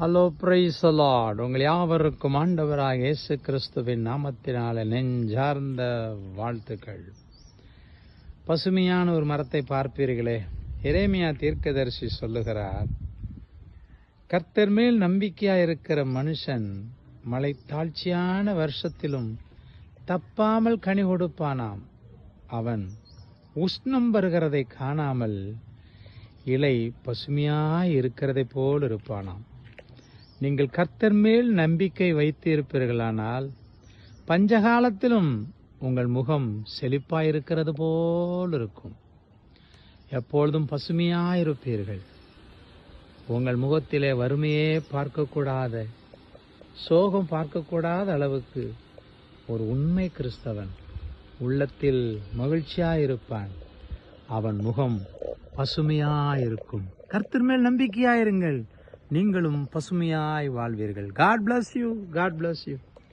Hello, praise the Lord. உங்கள் யாவருக்கும் ஆண்டவராக இயேசு கிறிஸ்துவின் நாமத்தினால நெஞ்சார்ந்த வாழ்த்துக்கள். பசுமையான ஒரு மரத்தை பார்ப்பீர்களே, எரேமியா தீர்க்கதரிசி சொல்லுகிறார், கர்த்தர் மேல் நம்பிக்கையாயிருக்கிற மனுஷன் மழை தாழ்ச்சியான வருஷத்திலும் தப்பாமல் கனி கொடுப்பானாம். அவன் உஷ்ணம் வருகிறதை காணாமல் இலை பசுமையாய் இருக்கிறதை போல் இருப்பானாம். நீங்கள் கர்த்தர் மேல் நம்பிக்கை வைத்து இருப்பீர்களானால் பஞ்சகாலத்திலும் உங்கள் முகம் செழிப்பாயிருக்கிறது போல் இருக்கும். எப்பொழுதும் பசுமையாயிருப்பீர்கள். உங்கள் முகத்திலே வறுமையே பார்க்கக்கூடாத, சோகம் பார்க்கக்கூடாத அளவுக்கு ஒரு உண்மை கிறிஸ்தவன் உள்ளத்தில் மகிழ்ச்சியாயிருப்பான். அவன் முகம் பசுமையாயிருக்கும். கர்த்தர் மேல் நம்பிக்கையாயிருங்கள், நீங்களும் பசுமையாய் வாழ்வீர்கள். God bless you. God bless you.